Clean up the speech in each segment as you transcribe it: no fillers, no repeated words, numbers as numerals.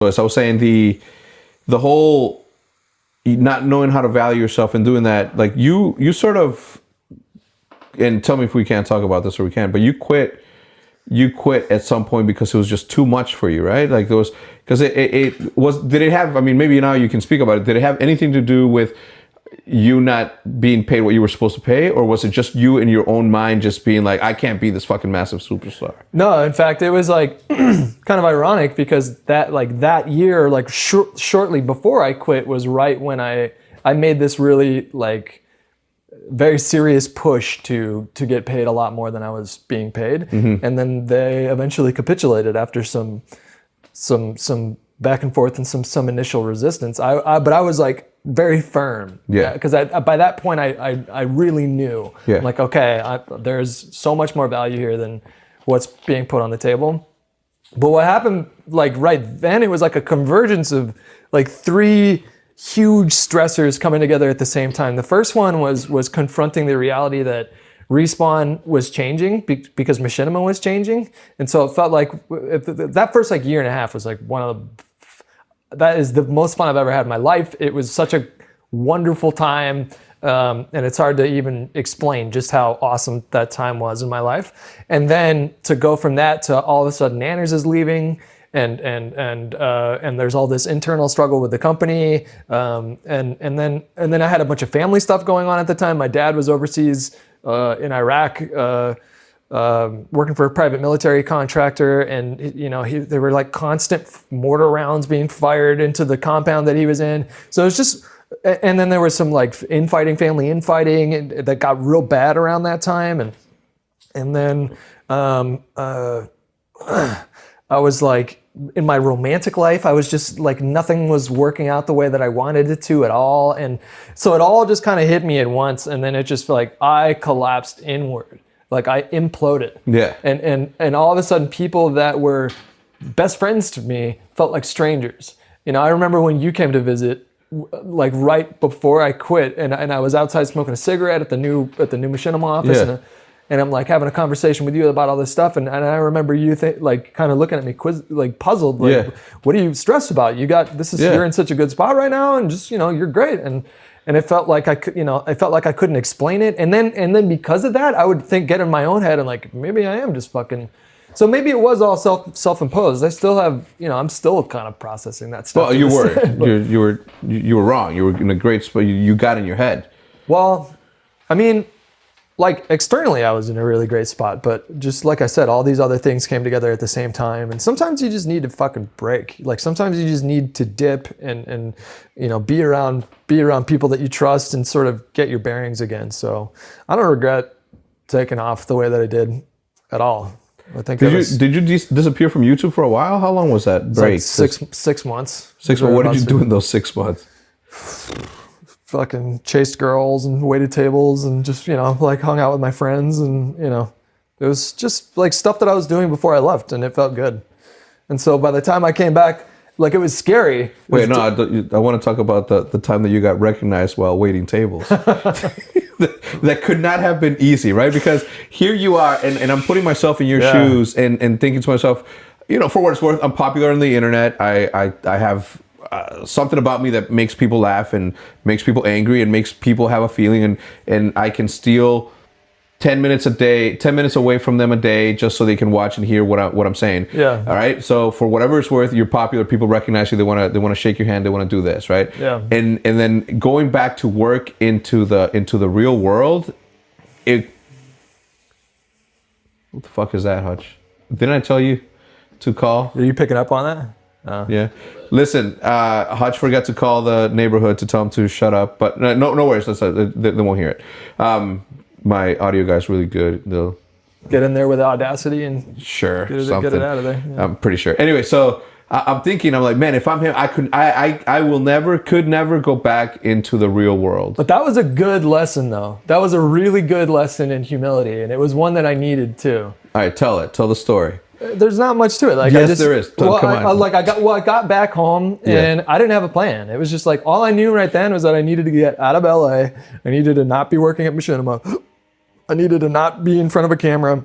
As I was saying, the whole not knowing how to value yourself and doing that, like you sort of, and tell me if we can't talk about this or we can, but you quit at some point because it was just too much for you, right? Like there was, because it was, did it have, I mean, maybe now you can speak about it, did it have anything to do with you not being paid what you were supposed to pay, or was it just you in your own mind just being like, I can't be this fucking massive superstar? No, in fact, it was like kind of ironic because that year, like shortly before I quit, was right when I made this really like very serious push to get paid a lot more than I was being paid, and then they eventually capitulated after some back and forth and some initial resistance. But I was like very firm, because by that point I really knew, I'm like, okay, there's so much more value here than what's being put on the table. But what happened, like right then, it was like a convergence of like three huge stressors coming together at the same time. The first one was confronting the reality that Respawn was changing because Machinima was changing, and so it felt like that first like year and a half was like that is the most fun I've ever had in my life. It was such a wonderful time, and it's hard to even explain just how awesome that time was in my life. And then to go from that to all of a sudden Nanners is leaving, and there's all this internal struggle with the company, and then I had a bunch of family stuff going on at the time. My dad was overseas in Iraq, working for a private military contractor, and there were like constant mortar rounds being fired into the compound that he was in. So it was just, and then there was some like family infighting that got real bad around that time, and then I was like, in my romantic life, I was just like, nothing was working out the way that I wanted it to at all. And so it all just kind of hit me at once. And then it just felt like I collapsed inward. Like I imploded. Yeah. And all of a sudden people that were best friends to me felt like strangers. I remember when you came to visit, like right before I quit, and I was outside smoking a cigarette at the new Machinima office, and I'm like having a conversation with you about all this stuff, and I remember you like kind of looking at me puzzled, like, what are you stressed about? You're in such a good spot right now, and just you're great, and it felt like I couldn't explain it, and then because of that, I would get in my own head and like, maybe I am just fucking. So maybe it was all self-imposed. I still have, I'm still kind of processing that stuff. Well, you were wrong. You were in a great spot. You got in your head. Well, I mean, like externally I was in a really great spot, but just like I said, all these other things came together at the same time, and sometimes you just need to fucking break. Like sometimes you just need to dip and be around people that you trust and sort of get your bearings again. So I don't regret taking off the way that I did at all. I think did you disappear from YouTube for a while? How long was that break? Like 6 months. 6 months. What did you do in those 6 months? Fucking chased girls and waited tables and just, like hung out with my friends, and, it was just like stuff that I was doing before I left, and it felt good. And so by the time I came back, like it was scary. Wait, I want to talk about the time that you got recognized while waiting tables. That could not have been easy, right? Because here you are, and I'm putting myself in your shoes and thinking to myself, for what it's worth, I'm popular on the internet. I have something about me that makes people laugh and makes people angry and makes people have a feeling, and I can steal 10 minutes away from them a day just so they can watch and hear what I'm saying. Yeah. All right. So for whatever it's worth, you're popular. People recognize you. They want to shake your hand. They want to do this, right? Yeah. And then going back to work into the real world, what the fuck is that, Hutch? Didn't I tell you to call? Are you picking up on that? Yeah. Listen, Hutch forgot to call the neighborhood to tell them to shut up, but no worries. They won't hear it. My audio guy's really good. They'll get in there with Audacity and get it out of there. Yeah. I'm pretty sure. Anyway, so I'm thinking, I'm like, man, if I'm him, I could never go back into the real world. But that was a good lesson, though. That was a really good lesson in humility, and it was one that I needed too. All right, tell the story. There's not much to it. Like, yes, there is. Come on. I got back home and I didn't have a plan. It was just like, all I knew right then was that I needed to get out of LA. I needed to not be working at Machinima. I needed to not be in front of a camera.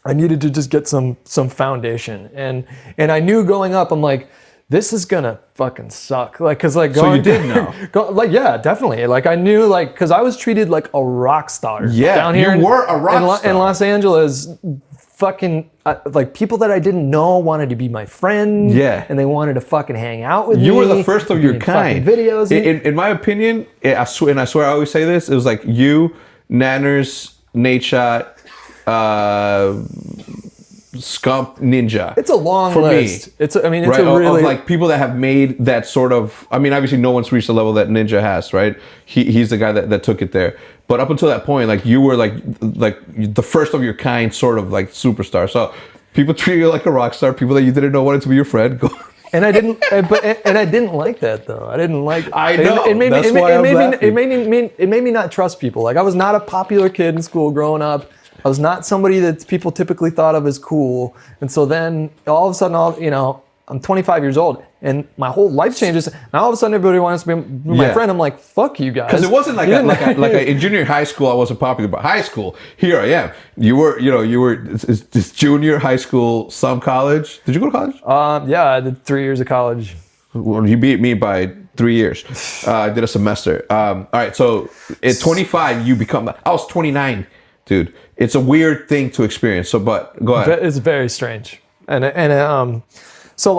I needed to just get some foundation. And I knew going up, I'm like, this is gonna fucking suck. Like, cause like So you did know. like, yeah, definitely. Like I knew, like, cause I was treated like a rock star. Yeah, down here you were a rock star. in Los Angeles. Fucking like people that I didn't know wanted to be my friend. Yeah, and they wanted to fucking hang out with me. You were the first of your kind. Videos. In my opinion, I swear I always say this. It was like you, Nanners, Nate Shot, Scump, Ninja. It's a long for list. Me, it's a right? really of like people that have made that sort of. I mean, obviously, no one's reached the level that Ninja has, right? He's the guy that took it there. But up until that point, like you were like the first of your kind, sort of like superstar. So people treat you like a rock star. People that you didn't know wanted to be your friend. And I didn't, and I didn't like that though. I didn't like. I know. It made That's me. why I'm laughing. It made me not trust people. Like I was not a popular kid in school growing up. I was not somebody that people typically thought of as cool. And so then all of a sudden, I'm 25 years old and my whole life changes. Now all of a sudden everybody wants to be my friend. I'm like, fuck you guys. Because it wasn't like in junior high school I wasn't popular, but high school, here I am. You were it's junior high school, some college. Did you go to college? Yeah, I did 3 years of college. Well, you beat me by 3 years. I did a semester. All right, so at 25 you become. I was 29, dude. It's a weird thing to experience. So, but go ahead. It's very strange, So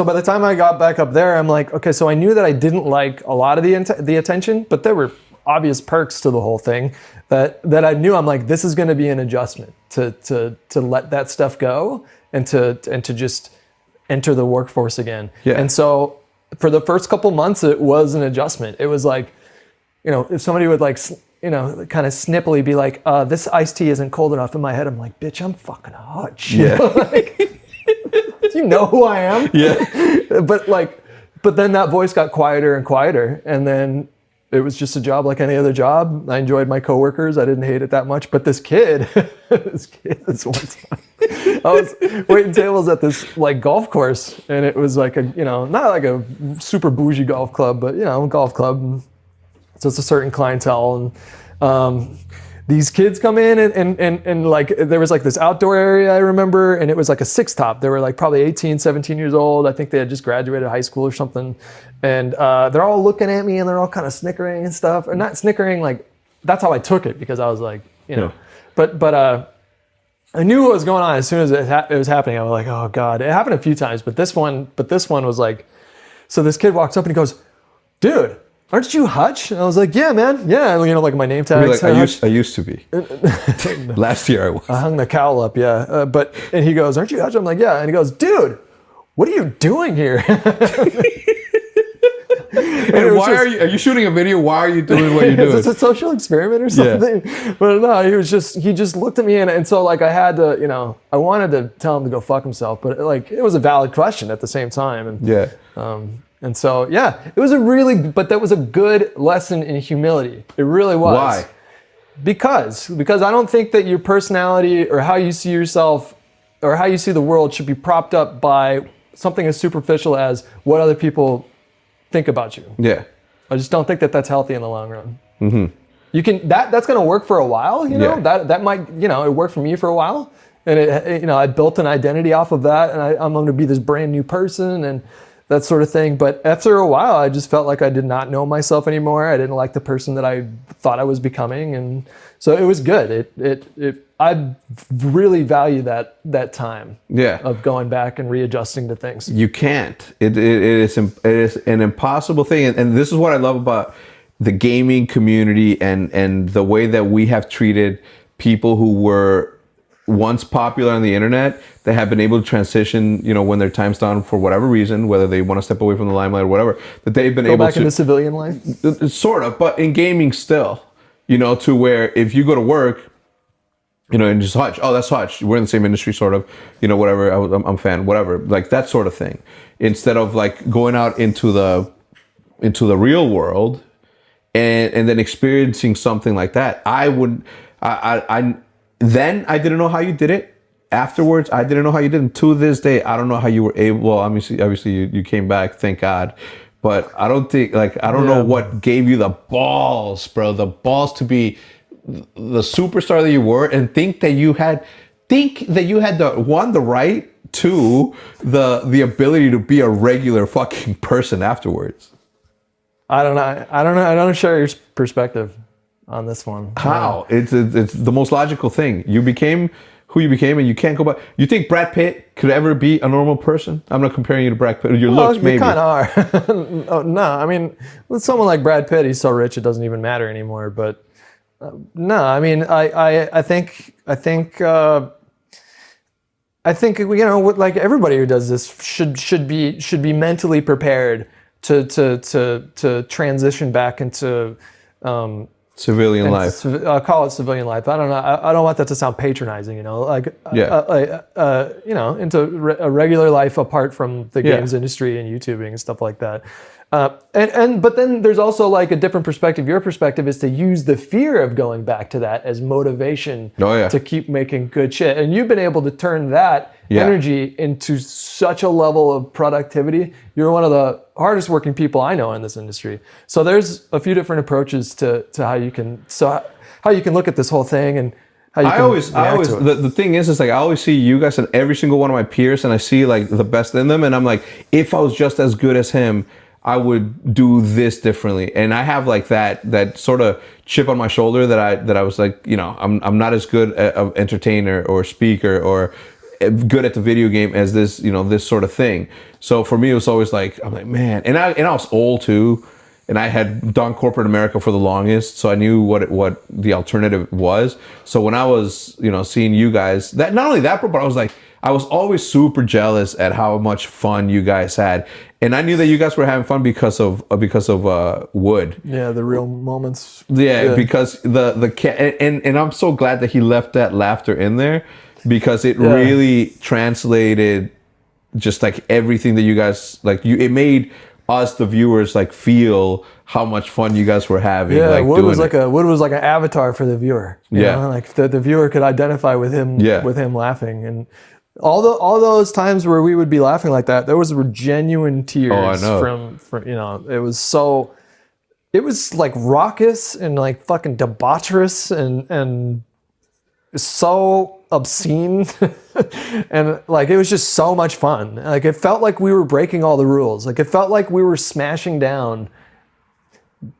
by the time I got back up there, I'm like, okay, so I knew that I didn't like a lot of the attention, but there were obvious perks to the whole thing that I knew. I'm like, this is going to be an adjustment to let that stuff go and to just enter the workforce again. Yeah. And so for the first couple months, it was an adjustment. It was like, if somebody would like, kind of snippily be like, this iced tea isn't cold enough. In my head, I'm like, bitch, I'm fucking Hutch. Yeah. Do you know who I am? Yeah. But then that voice got quieter and quieter. And then it was just a job like any other job. I enjoyed my coworkers. I didn't hate it that much. But this kid, this one time, I was waiting tables at this like golf course. And it was like not like a super bougie golf club, but golf club. So it's a certain clientele. And these kids come in and like there was like this outdoor area I remember, and it was like a six top. They were like probably 18, 17 years old. I think they had just graduated high school or something. And they're all looking at me and they're all kind of snickering and stuff. Or not snickering, like that's how I took it because I was like, But I knew what was going on as soon as it was happening. I was like, oh God. It happened a few times, but this one was like, so this kid walks up and he goes, dude, aren't you Hutch? And I was like, yeah, man. Yeah. Like my name tag. Like, I used to be. Last year I was. I hung the cowl up, yeah. And he goes, aren't you Hutch? I'm like, yeah. And he goes, dude, what are you doing here? And why are you shooting a video? Why are you doing what you're doing? Is this a social experiment or something? Yeah. But no, he just looked at me and so like I had to, I wanted to tell him to go fuck himself, but like it was a valid question at the same time. And yeah. And so, yeah, it was but that was a good lesson in humility. It really was. Why? Because I don't think that your personality or how you see yourself or how you see the world should be propped up by something as superficial as what other people think about you. Yeah. I just don't think that that's healthy in the long run. Mm-hmm. You can, that's going to work for a while, Yeah. that might, it worked for me for a while. And I built an identity off of that and I'm going to be this brand new person and that sort of thing. But after a while, I just felt like I did not know myself anymore. I didn't like the person that I thought I was becoming. And so it was good. I really value that time of going back and readjusting to things. You can't. It is an impossible thing. And this is what I love about the gaming community and the way that we have treated people who were once popular on the internet that have been able to transition, when their time's done for whatever reason, whether they want to step away from the limelight or whatever, that they've been able to go back into civilian life. Sort of, but in gaming still, to where if you go to work, and just Hutch, oh, that's Hutch. We're in the same industry, sort of, whatever. I'm a fan, whatever, like that sort of thing. Instead of like going out into the real world and then experiencing something like that, Then I didn't know how you did it. Afterwards, I didn't know how you did it. To this day, I don't know how you were able. Well, obviously, you came back, thank God. But I don't think, I don't know what gave you the balls, bro. The balls to be the superstar that you were, and think that you had the right to the ability to be a regular fucking person afterwards? I don't know. I don't share your perspective on this one. How? It's the most logical thing. You became who you became, and you can't go back. You think Brad Pitt could ever be a normal person? I'm not comparing you to Brad Pitt. Your looks, maybe. You kind of are. Oh, no, I mean, with someone like Brad Pitt, he's so rich it doesn't even matter anymore. But no, I mean, I think like everybody who does this should be mentally prepared to transition back into civilian life. Call it civilian life. I don't know. I don't want that to sound patronizing, into a regular life apart from the games industry and YouTubing and stuff like that. But then there's also like a different perspective. Your perspective is to use the fear of going back to that as motivation to keep making good shit. And you've been able to turn that energy into such a level of productivity. You're one of the hardest working people I know in this industry. So there's a few different approaches to how you can look at this whole thing and how you the thing is like I always see you guys and every single one of my peers, and I see like the best in them, and I'm like, if I was just as good as him, I would do this differently. And I have like that sort of chip on my shoulder that I was like, I'm not as good an entertainer or speaker or good at the video game as this, this sort of thing. So for me, it was always like, I'm like, man, and I was old too, and I had done corporate America for the longest, so I knew what the alternative was. So when I was, seeing you guys, that not only that, but I was always super jealous at how much fun you guys had. And I knew that you guys were having fun because of Wood. Yeah, the real moments. Yeah. Because and I'm so glad that he left that laughter in there, because it really translated just like everything that you guys it made us, the viewers, like feel how much fun you guys were having. Yeah, like, Wood was like an avatar for the viewer. You know? Like the viewer could identify with him laughing. And all those times where we would be laughing like that, there were genuine tears from it was like raucous and like fucking debaucherous and so obscene and like it was just so much fun. Like it felt like we were breaking all the rules. Like it felt like we were smashing down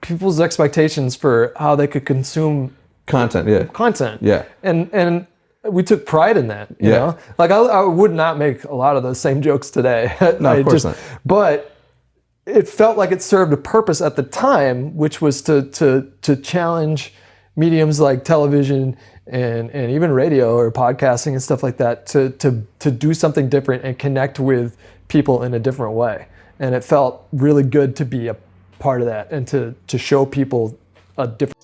people's expectations for how they could consume content. And we took pride in that, you know? Like I would not make a lot of those same jokes today. No, of course not. But it felt like it served a purpose at the time, which was to challenge mediums like television and even radio or podcasting and stuff like that to do something different and connect with people in a different way. And it felt really good to be a part of that and to show people a different